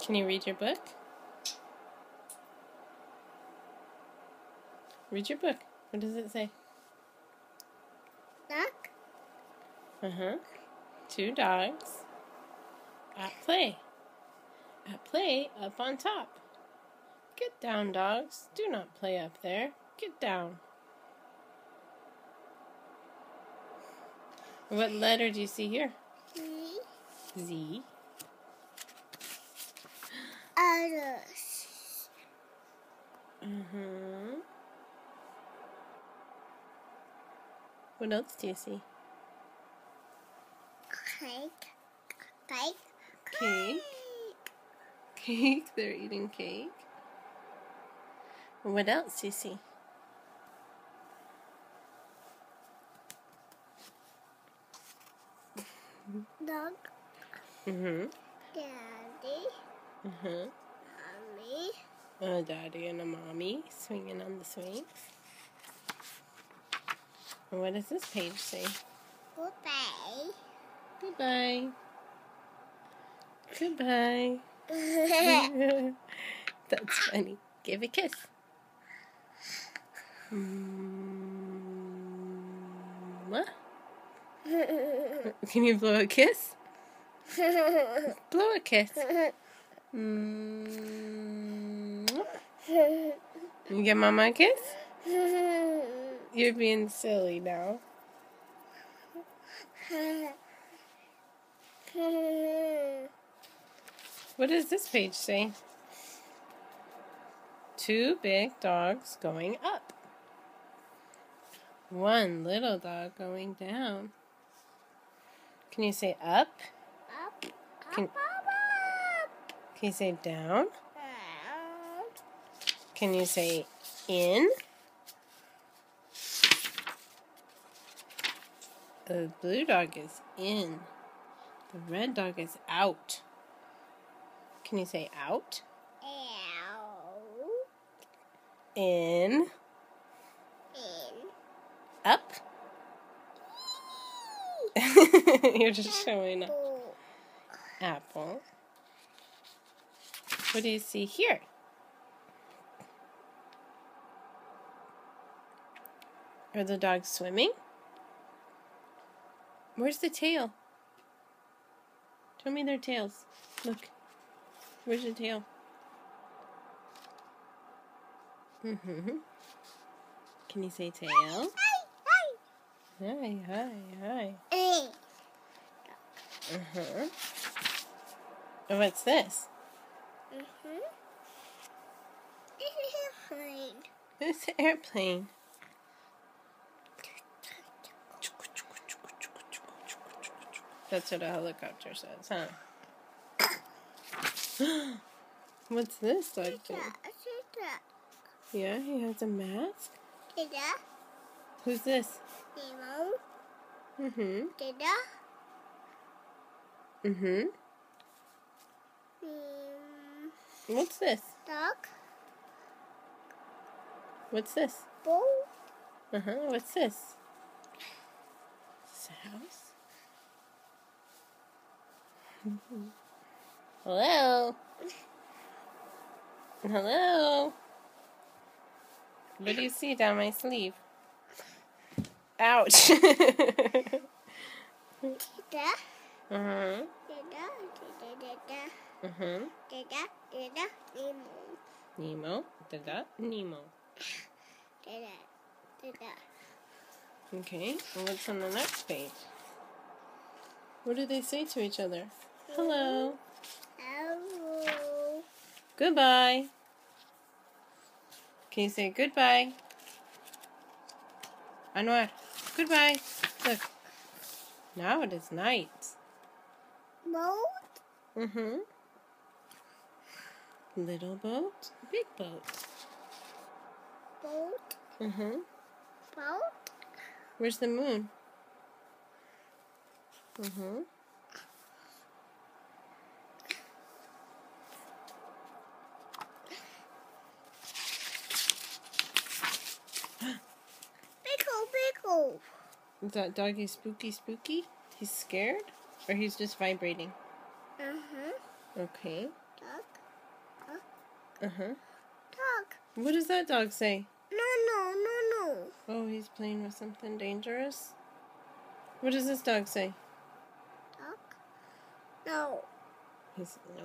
Can you read your book? Read your book. What does it say? Dog. Two dogs at play. At play up on top. Get down, dogs. Do not play up there. Get down. What letter do you see here? Z. Others. What else do you see? Cake. Cake. Cake. They're eating cake. What else do you see? Dog. Daddy. Mommy. A daddy and a mommy swinging on the swings. And what does this page say? Goodbye. Goodbye. Goodbye. That's funny. Give a kiss. What? Can you blow a kiss? Blow a kiss. You give Mama a kiss? You're being silly now. What does this page say? Two big dogs going up. One little dog going down. Can you say up? Up. Can you say down? Can you say in? The blue dog is in. The red dog is out. Can you say out? In. Up. You're just showing up. Apple. What do you see here? Are the dogs swimming? Where's the tail? Show me their tails. Look. Where's your tail? Can you say tail? Hi, hi, hi. And what's this? It's an airplane. That's what a helicopter says, huh? What's this dog doing? Yeah, he has a mask. Who's this? What's this? Dog. What's this? Bull. What's this? Is this a house? Hello? Hello? What do you see down my sleeve? Ouch! Nemo. Nemo. Okay, well, what's on the next page? What do they say to each other? Hello. Hello. Goodbye. Can you say goodbye? Anwar, goodbye. Look. Now it is night. Boat. Little boat, big boat. Boat. Boat. Where's the moon? Pickle. Is that doggy spooky? He's scared? Or he's just vibrating? Okay. Dog. Uh-huh. Dog. What does that dog say? No. Oh, he's playing with something dangerous. What does this dog say? Dog. No. He said no.